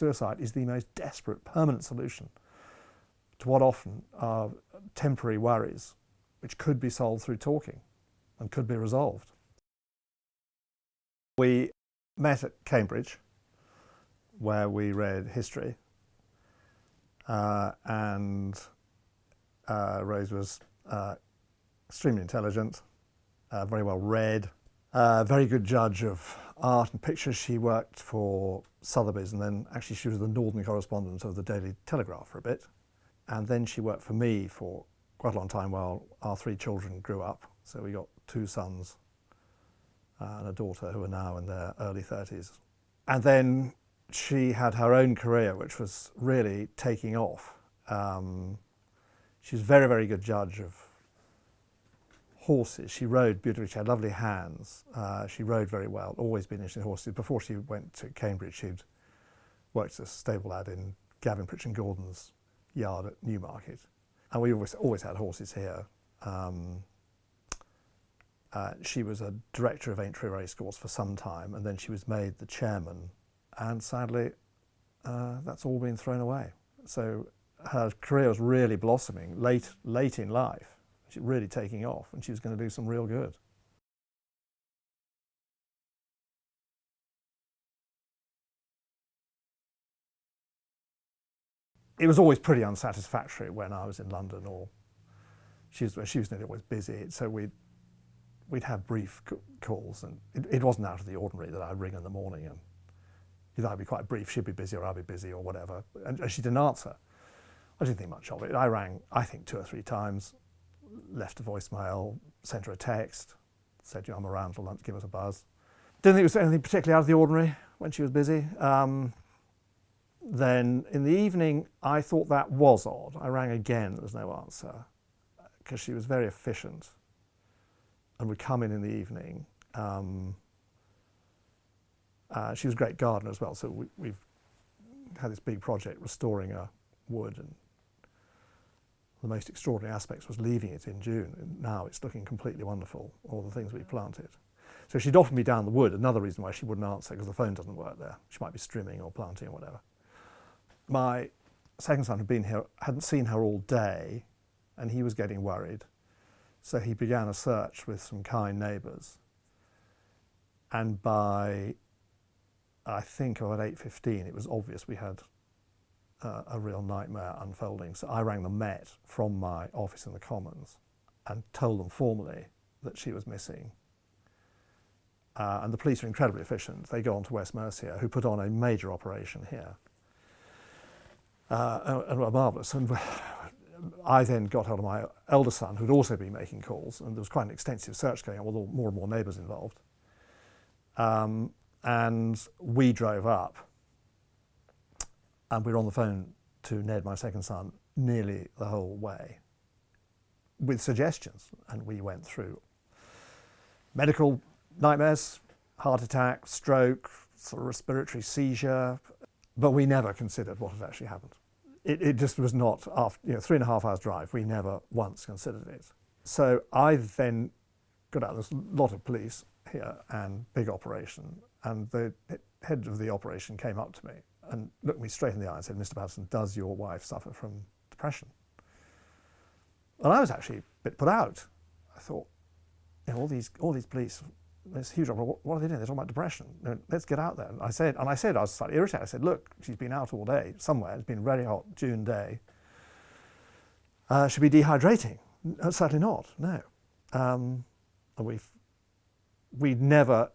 suicide is the most desperate, permanent solution to what often are temporary worries, which could be solved through talking and could be resolved. We met at Cambridge, where we read history, and Rose was extremely intelligent, very well read, very good judge of art and pictures. She worked for Sotheby's, and then actually she was the northern correspondent of the Daily Telegraph for a bit. And then she worked for me for quite a long time while our 3 children grew up. So we got 2 sons and a daughter who are now in their early 30s. And then she had her own career, which was really taking off. She was a very, very good judge of horses. She rode beautifully. She had lovely hands. She rode very well, always been interested in horses. Before she went to Cambridge, she'd worked as a stable lad in Gavin Pritchard Gordon's yard at Newmarket. And we always had horses here. She was a director of Aintree Racecourse for some time, and then she was made the chairman. And sadly, that's all been thrown away. So her career was really blossoming late in life. She was really taking off, and she was going to do some real good. It was always pretty unsatisfactory when I was in London, or she was nearly always busy. So we'd have brief calls, and it wasn't out of the ordinary that I'd ring in the morning and either I'd be quite brief, she'd be busy, or I'd be busy, or whatever. And she didn't answer. I didn't think much of it. I rang, I think, 2 or 3 times, left a voicemail, sent her a text, said, I'm around for lunch, give us a buzz. Didn't think it was anything particularly out of the ordinary when she was busy. Then in the evening, I thought that was odd. I rang again, there was no answer, because she was very efficient and would come in the evening. She was a great gardener as well, so we've had this big project restoring a wood, and the most extraordinary aspects was leaving it in June, and now it's looking completely wonderful, all the things we planted. So she'd often be down the wood, another reason why she wouldn't answer, because the phone doesn't work there. She might be strimming or planting or whatever. My second son had been here, hadn't seen her all day, and he was getting worried. So he began a search with some kind neighbours. And by, I think, about 8:15, it was obvious we had a real nightmare unfolding. So I rang the Met from my office in the Commons and told them formally that she was missing. And the police are incredibly efficient. They go on to West Mercia, who put on a major operation here. And were marvellous. And I then got hold of my elder son, who'd also been making calls, and there was quite an extensive search going on with more and more neighbours involved. And we drove up, and we were on the phone to Ned, my second son, nearly the whole way, with suggestions. And we went through medical nightmares, heart attack, stroke, sort of respiratory seizure, but we never considered what had actually happened. It just was not, after 3.5 hours drive, we never once considered it. So I then got out, there's a lot of police here and big operation, and the head of the operation came up to me and looked me straight in the eye and said, Mr. Paterson, does your wife suffer from depression? And I was actually a bit put out. I thought, all these police, this huge operation, what are they doing? They're talking about depression. Let's get out there. And I said, I was slightly irritated. I said, look, she's been out all day somewhere. It's been a very hot June day. Should be dehydrating? Certainly not, no. And we'd never,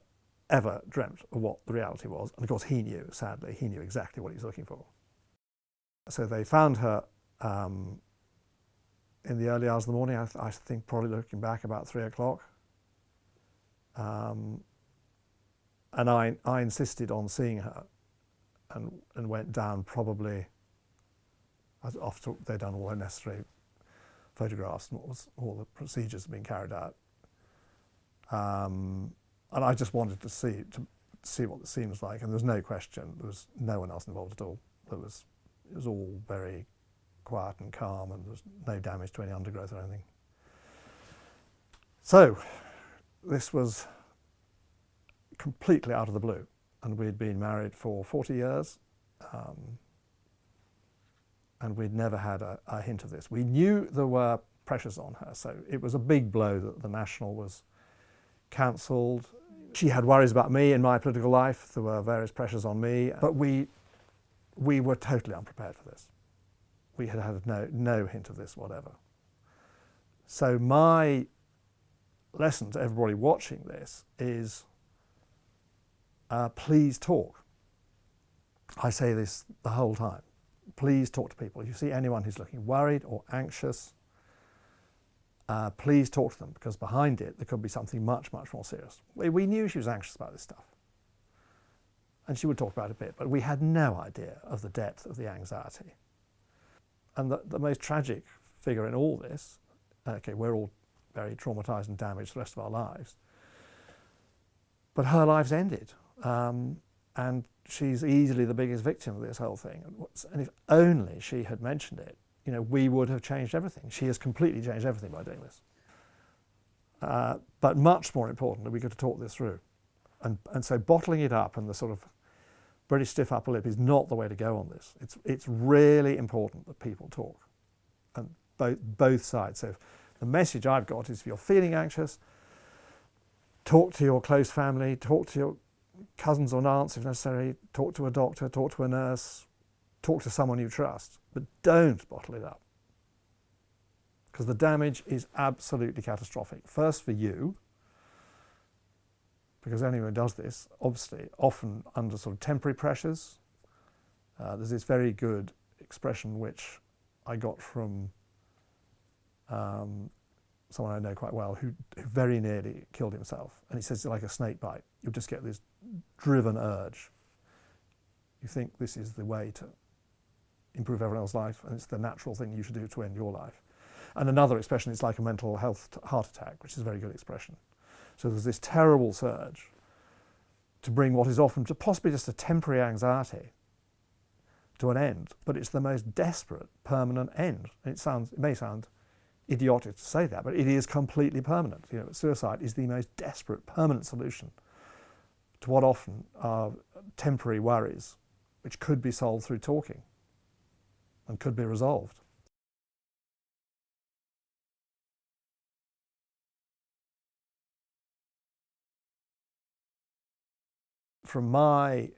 ever dreamt of what the reality was. And of course he knew, sadly, he knew exactly what he was looking for. So they found her in the early hours of the morning, I think probably looking back about 3 o'clock. And I insisted on seeing her and went down probably, after they'd done all the necessary photographs and all the procedures had been carried out. And I just wanted to see what the scene was like, and there was no question, there was no one else involved at all. It was all very quiet and calm, and there was no damage to any undergrowth or anything. So this was completely out of the blue, and we'd been married for 40 years, And we'd never had a hint of this. We knew there were pressures on her, so it was a big blow that the National was cancelled. She had worries about me in my political life. There were various pressures on me, but we were totally unprepared for this. We had had no hint of this whatever. So my lesson to everybody watching this is, please talk. I say this the whole time. Please talk to people. If you see anyone who's looking worried or anxious, please talk to them, because behind it there could be something much, much more serious. We knew she was anxious about this stuff, and she would talk about it a bit, but we had no idea of the depth of the anxiety. And the most tragic figure in all this, okay, we're all very traumatised and damaged the rest of our lives, but her life's ended. And she's easily the biggest victim of this whole thing. And if only she had mentioned it, you know, we would have changed everything. She has completely changed everything by doing this. But much more importantly, we got to talk this through. And so bottling it up and the sort of British stiff upper lip is not the way to go on this. It's really important that people talk, and both sides. So the message I've got is, if you're feeling anxious, talk to your close family, talk to your cousins or aunts if necessary, talk to a doctor, talk to a nurse, talk to someone you trust, but don't bottle it up, because the damage is absolutely catastrophic. First for you, because anyone who does this, obviously, often under sort of temporary pressures. There's this very good expression which I got from someone I know quite well who very nearly killed himself. And he says, like a snake bite, you'll just get this driven urge. You think this is the way to improve everyone else's life, and it's the natural thing you should do to end your life. And another expression is like a mental health heart attack, which is a very good expression. So there's this terrible surge to bring what is often possibly just a temporary anxiety to an end, but it's the most desperate, permanent end. And it may sound idiotic to say that, but it is completely permanent. You know, suicide is the most desperate, permanent solution to what often are temporary worries, which could be solved through talking and could be resolved. From my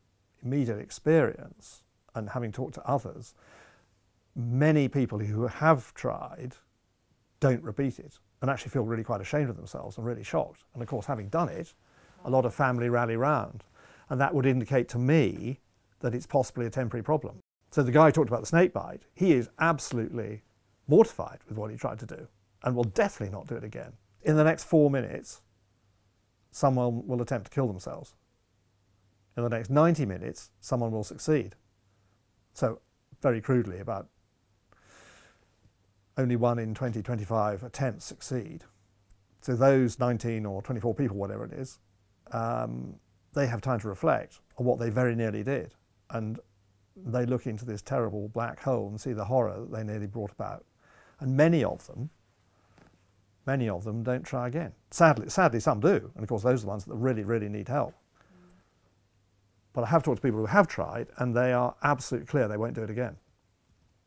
immediate experience and having talked to others, many people who have tried don't repeat it and actually feel really quite ashamed of themselves and really shocked. And of course, having done it, a lot of family rally round, and that would indicate to me that it's possibly a temporary problem. So the guy who talked about the snake bite, he is absolutely mortified with what he tried to do and will definitely not do it again. In the next 4 minutes, someone will attempt to kill themselves. In the next 90 minutes, someone will succeed. So, very crudely, about only 1 in 20, 25 attempts succeed. So those 19 or 24 people, whatever it is, they have time to reflect on what they very nearly did. And they look into this terrible black hole and see the horror that they nearly brought about. And many of them don't try again. Sadly, some do. And of course, those are the ones that really, really need help. But I have talked to people who have tried, and they are absolutely clear they won't do it again.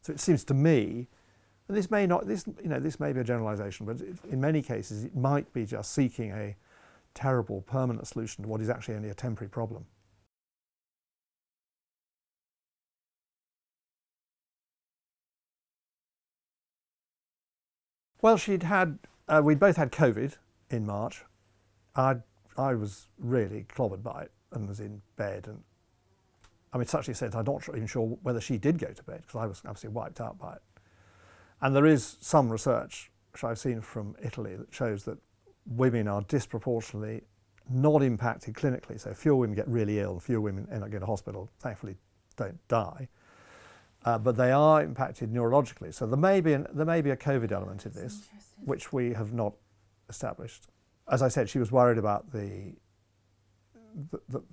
So it seems to me, and this may be a generalisation, but in many cases it might be just seeking a terrible permanent solution to what is actually only a temporary problem. Well, we'd both had COVID in March. I was really clobbered by it and was in bed, and I mean, such a extent I'm not even sure whether she did go to bed, because I was absolutely wiped out by it. And there is some research which I've seen from Italy that shows that women are disproportionately not impacted clinically. So fewer women get really ill, and fewer women end up going to hospital, thankfully don't die. But they are impacted neurologically. So there may be a COVID element in this, which we have not established. As I said, she was worried about the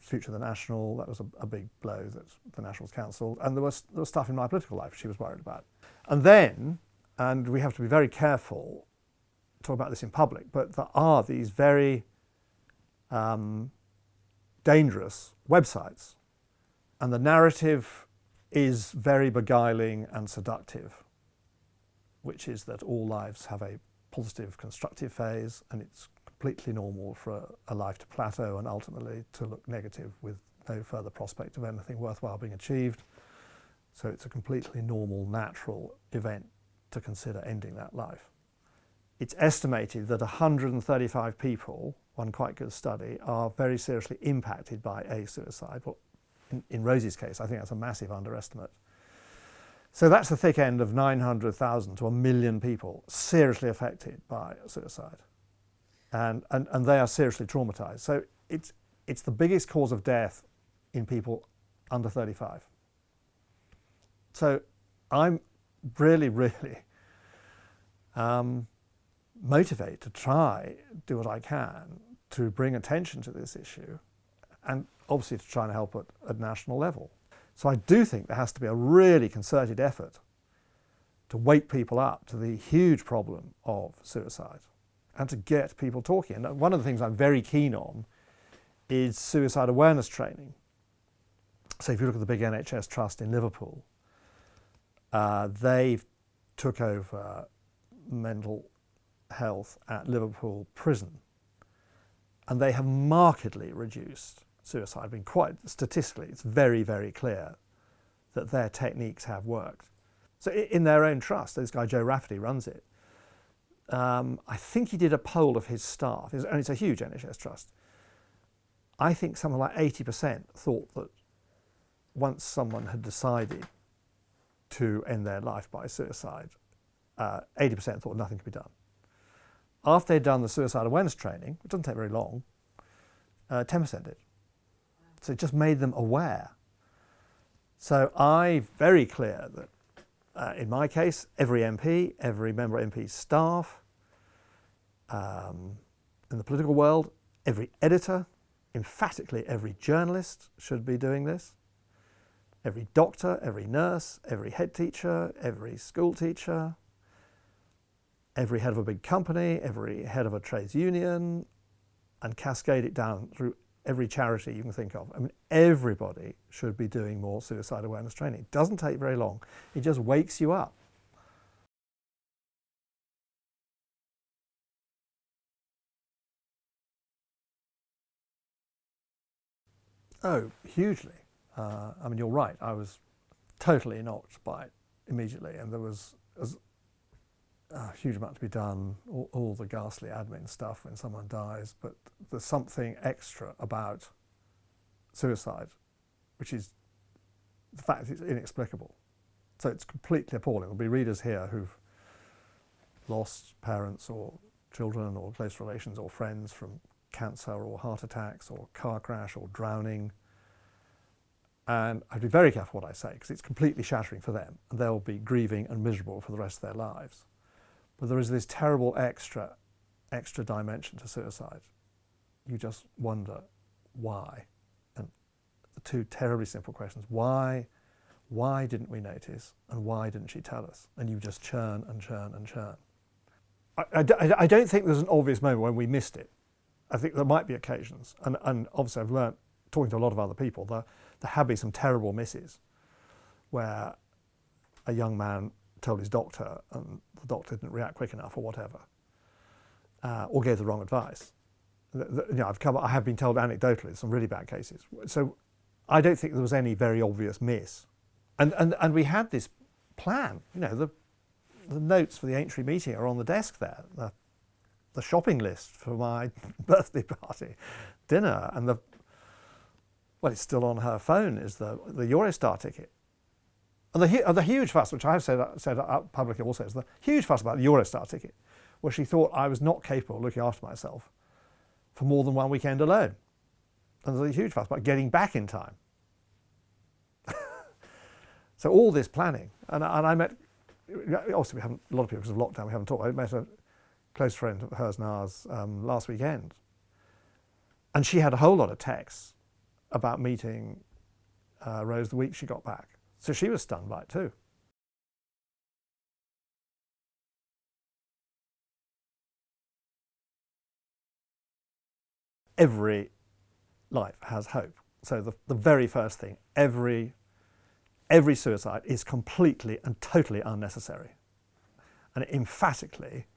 future of the National. That was a big blow that the National was cancelled. And there was stuff in my political life she was worried about. And then, and we have to be very careful to talk about this in public, but there are these very dangerous websites. And the narrative is very beguiling and seductive, which is that all lives have a positive, constructive phase, and it's completely normal for a life to plateau and ultimately to look negative with no further prospect of anything worthwhile being achieved. So it's a completely normal, natural event to consider ending that life. It's estimated that 135 people, one quite good study, are very seriously impacted by a suicide. Well, in Rosie's case, I think that's a massive underestimate. So that's the thick end of 900,000 to 1 million people seriously affected by suicide. And they are seriously traumatized. So it's the biggest cause of death in people under 35. So I'm really, really motivated to try, do what I can to bring attention to this issue, and obviously to try and help at national level. So I do think there has to be a really concerted effort to wake people up to the huge problem of suicide and to get people talking. And one of the things I'm very keen on is suicide awareness training. So if you look at the big NHS trust in Liverpool, they took over mental health at Liverpool Prison, and they have markedly reduced suicide. I mean, quite statistically, it's very, very clear that their techniques have worked. So in their own trust, this guy Joe Rafferty runs it. I think he did a poll of his staff, and it's a huge NHS trust. I think something like 80% thought that once someone had decided to end their life by suicide, 80% thought nothing could be done. After they'd done the suicide awareness training, which doesn't take very long, 10% did. So it just made them aware. So I'm very clear that in my case, every MP, every member of MP's staff, in the political world, every editor, emphatically every journalist should be doing this. Every doctor, every nurse, every head teacher, every school teacher, every head of a big company, every head of a trades union, and cascade it down through every charity you can think of. I mean, everybody should be doing more suicide awareness training. It doesn't take very long. It just wakes you up. Oh, hugely. I mean, you're right. I was totally knocked by it immediately, and there was a huge amount to be done, all the ghastly admin stuff when someone dies, but there's something extra about suicide, which is the fact that it's inexplicable. So it's completely appalling. There'll be readers here who've lost parents or children or close relations or friends from cancer or heart attacks or car crash or drowning. And I'd be very careful what I say, because it's completely shattering for them, and they'll be grieving and miserable for the rest of their lives. But there is this terrible extra dimension to suicide. You just wonder why. And the two terribly simple questions: why didn't we notice, and why didn't she tell us? And you just churn and churn and churn. I don't think there's an obvious moment when we missed it. I think there might be occasions, and obviously I've learnt, talking to a lot of other people, there have been some terrible misses where a young man told his doctor and the doctor didn't react quick enough or whatever, or gave the wrong advice. I have been told anecdotally some really bad cases. So I don't think there was any very obvious miss. And we had this plan. You know, the notes for the Aintree meeting are on the desk there. The shopping list for my birthday party, dinner, and it's still on her phone, is the Eurostar ticket. And the huge fuss, which I have said out publicly also, is the huge fuss about the Eurostar ticket, where she thought I was not capable of looking after myself for more than one weekend alone. And there's a huge fuss about getting back in time. So all this planning, and I met, obviously we haven't, a lot of people because of lockdown we haven't talked. I met a close friend of hers and ours last weekend, and she had a whole lot of texts about meeting Rose the week she got back. So she was stunned by it too. Every life has hope. So the very first thing every every suicide is completely and totally unnecessary. And emphatically,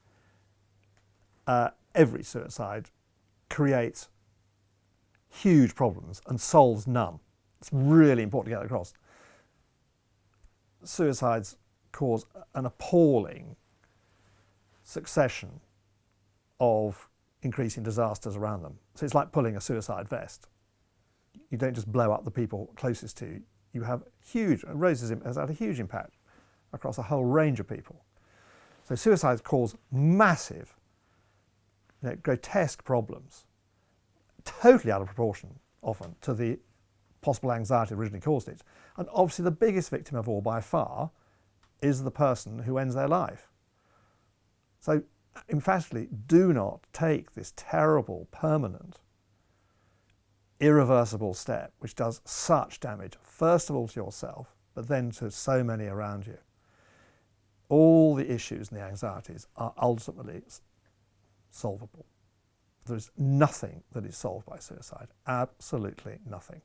every suicide creates huge problems and solves none. It's really important to get that across. Suicides cause an appalling succession of increasing disasters around them. So it's like pulling a suicide vest. You don't just blow up the people closest to you. You have huge, racism has had a huge impact across a whole range of people. So suicides cause massive, grotesque problems, totally out of proportion often to the possible anxiety originally caused it. And obviously the biggest victim of all by far is the person who ends their life. So emphatically, do not take this terrible, permanent, irreversible step which does such damage, first of all to yourself, but then to so many around you. All the issues and the anxieties are ultimately solvable. There is nothing that is solved by suicide, absolutely nothing.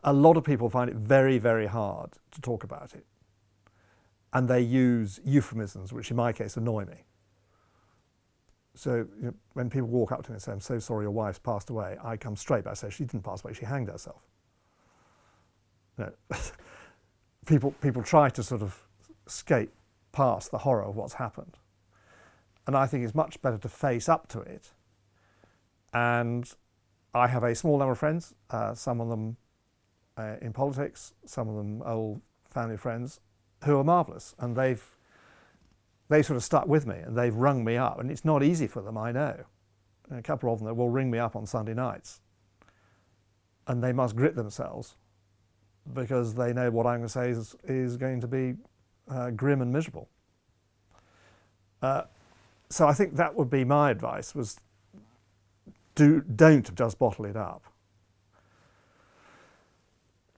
A lot of people find it very, very hard to talk about it. And they use euphemisms, which in my case annoy me. So when people walk up to me and say, "I'm so sorry your wife's passed away," I come straight back and say, "She didn't pass away, she hanged herself." People try to sort of skate past the horror of what's happened. And I think it's much better to face up to it. And I have a small number of friends, some of them in politics, some of them old family friends, who are marvellous. And they've sort of stuck with me and they've rung me up. And it's not easy for them, I know. And a couple of them will ring me up on Sunday nights. And they must grit themselves because they know what I'm going to say is going to be grim and miserable. So I think that would be my advice, was don't just bottle it up.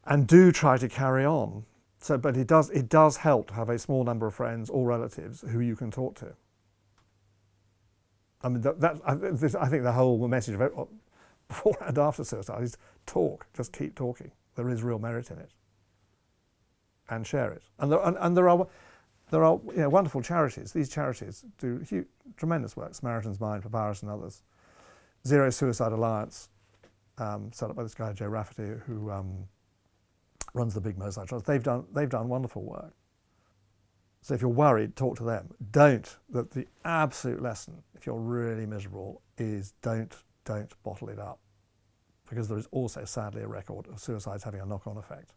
And do try to carry on. But it does help to have a small number of friends or relatives who you can talk to. I mean, I think the whole message of it, before and after suicide is talk. Just keep talking. There is real merit in it. And share it. And there are wonderful charities. These charities do tremendous work. Samaritan's Mind, Papyrus and others. Zero Suicide Alliance, set up by this guy, Joe Rafferty, who runs the big Mosaic Trust. They've done wonderful work. So if you're worried, talk to them. The absolute lesson, if you're really miserable, is don't bottle it up. Because there is also, sadly, a record of suicides having a knock-on effect.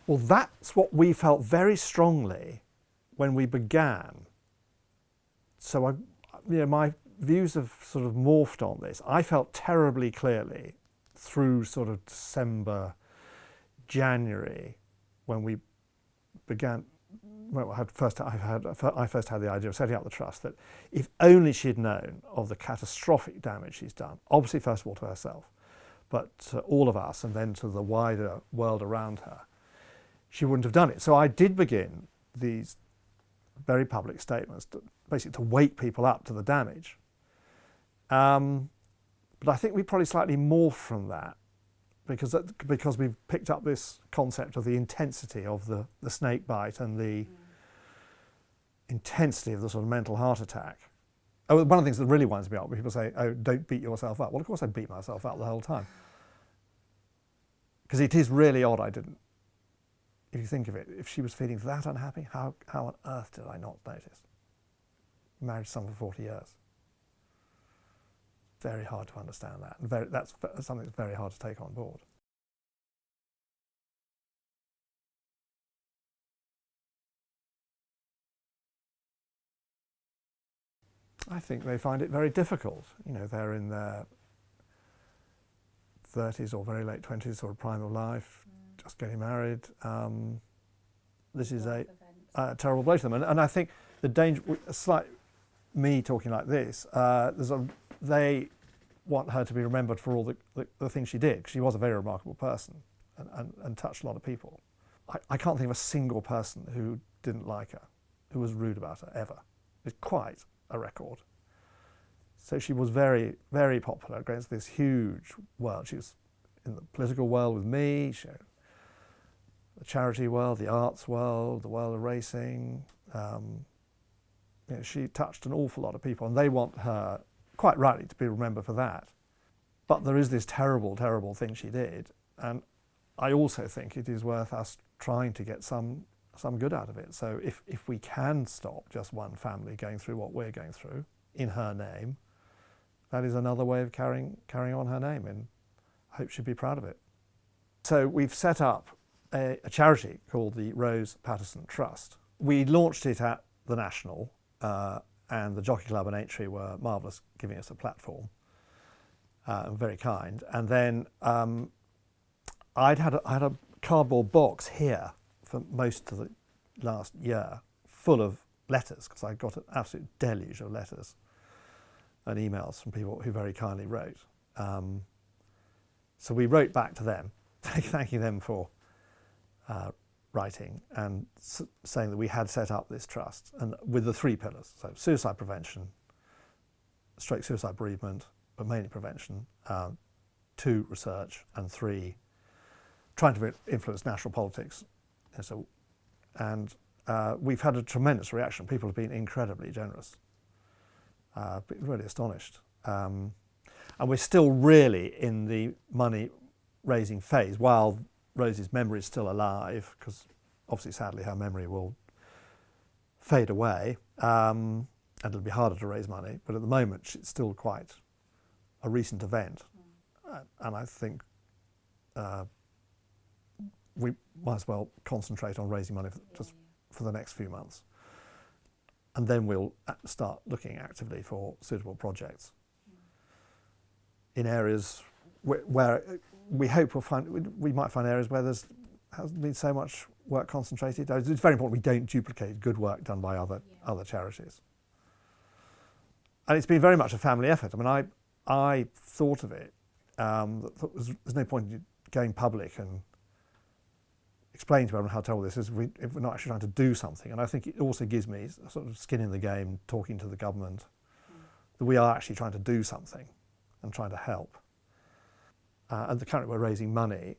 Well, that's what we felt very strongly when we began. So my views have sort of morphed on this. I felt terribly clearly through sort of December, January, when we began. Well, I first had the idea of setting up the trust, that if only she'd known of the catastrophic damage she's done, obviously first of all to herself, but to all of us and then to the wider world around her, she wouldn't have done it. So I did begin these very public statements, basically to wake people up to the damage. But I think we probably slightly morphed from that because we've picked up this concept of the intensity of the snake bite and the intensity of the sort of mental heart attack. One of the things that really winds me up when people say, "Oh, don't beat yourself up." Well, of course I beat myself up the whole time. Because it is really odd I didn't. If you think of it, if she was feeling that unhappy, how on earth did I not notice? Married someone for 40 years. Very hard to understand that. And that's something that's very hard to take on board. I think they find it very difficult. They're in their 30s or very late 20s, sort of prime of life, just getting married. This is a terrible blow to them. And I think the danger, me talking like this, they want her to be remembered for all the things she did. She was a very remarkable person and touched a lot of people. I can't think of a single person who didn't like her, who was rude about her, ever. is quite a record. So she was very, very popular against this huge world. She was in the political world with me, the charity world, the arts world, the world of racing. She touched an awful lot of people, and they want her, quite rightly, to be remembered for that. But there is this terrible, terrible thing she did, and I also think it is worth us trying to get some good out of it. So if we can stop just one family going through what we're going through in her name, that is another way of carrying on her name, and I hope she'd be proud of it. So we've set up a charity called the Rose Paterson Trust. We launched it at the National, and the Jockey Club and Aintree were marvellous, giving us a platform, very kind. And then I had a cardboard box here for most of the last year, full of letters, because I got an absolute deluge of letters and emails from people who very kindly wrote. So we wrote back to them, thanking them for writing and saying that we had set up this trust, and with the 3 pillars: so suicide prevention, suicide bereavement, but mainly prevention, 2, research, and 3, trying to influence national politics. And we've had a tremendous reaction. People have been incredibly generous. Really astonished. And we're still really in the money raising phase while Rose's memory is still alive, because obviously sadly her memory will fade away, and it'll be harder to raise money, but at the moment it's still quite a recent event. And I think we might as well concentrate on raising money for the next few months. And then we'll start looking actively for suitable projects in areas where we hope we might find areas where there's hasn't been so much work concentrated. It's very important we don't duplicate good work done by other charities. And it's been very much a family effort. I mean, I thought of it. There's no point in going public and explain to everyone how terrible this is if we're not actually trying to do something. And I think it also gives me a sort of skin in the game, talking to the government, that we are actually trying to do something and trying to help. And currently we're raising money,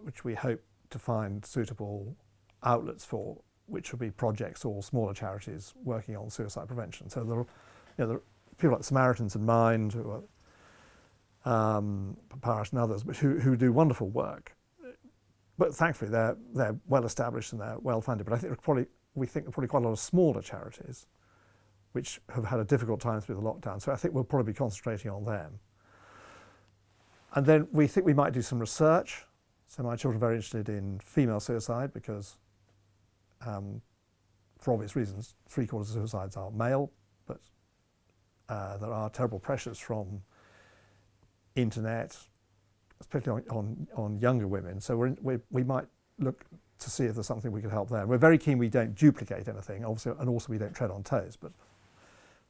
which we hope to find suitable outlets for, which will be projects or smaller charities working on suicide prevention. So there are people like Samaritans in Mind, who are Parish and others, but who do wonderful work. But thankfully they're well established and they're well funded. But I think we think there are probably quite a lot of smaller charities which have had a difficult time through the lockdown. So I think we'll probably be concentrating on them. And then we think we might do some research. So my children are very interested in female suicide because, for obvious reasons, 3/4 of suicides are male, but there are terrible pressures from internet, especially on younger women. So we might look to see if there's something we could help there. We're very keen we don't duplicate anything, obviously, and also we don't tread on toes, but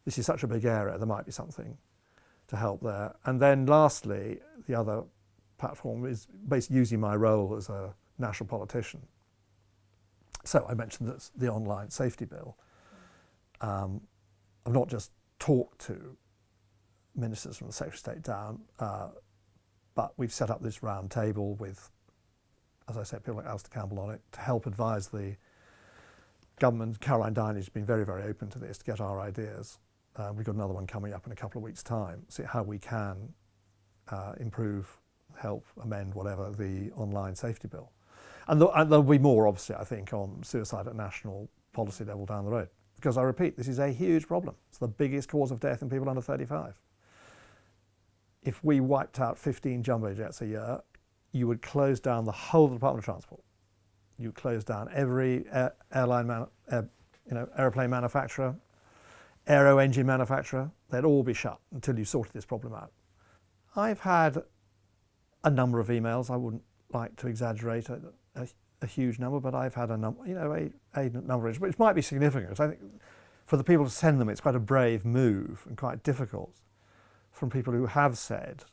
this is such a big area, there might be something to help there. And then lastly, the other platform is basically using my role as a national politician. So I mentioned that the online safety bill. I've not just talked to ministers from the Secretary of State down, but we've set up this round table with, as I said, people like Alistair Campbell on it to help advise the government. Caroline Diney has been very, very open to this, to get our ideas. We've got another one coming up in a couple of weeks' time, see how we can improve, help, amend, whatever, the online safety bill. And there'll be more, obviously, I think, on suicide at national policy level down the road. Because I repeat, this is a huge problem. It's the biggest cause of death in people under 35. If we wiped out 15 jumbo jets a year, you would close down the whole of the Department of Transport. You close down every aeroplane manufacturer, aero engine manufacturer. They'd all be shut until you sorted this problem out. I've had a number of emails. I wouldn't like to exaggerate a huge number, but I've had a number, a number which might be significant. I think for the people to send them, it's quite a brave move and quite difficult. From people who have said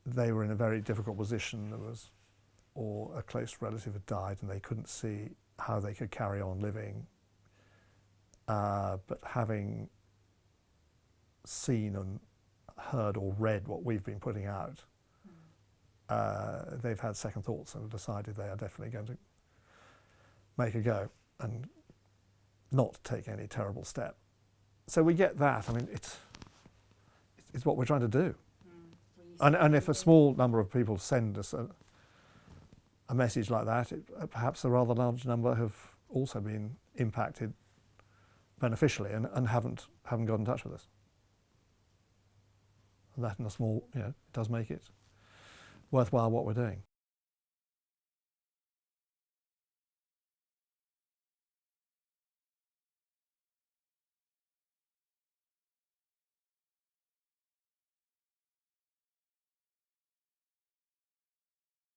they were in a very difficult position, or a close relative had died and they couldn't see how they could carry on living but having seen and heard or read what we've been putting out, they've had second thoughts and decided they are definitely going to make a go and not take any terrible step. So we get that. I mean, it's what we're trying to do. And if a small number of people send us a message like that, perhaps a rather large number have also been impacted beneficially and haven't got in touch with us. And that in a small, it does make it worthwhile what we're doing.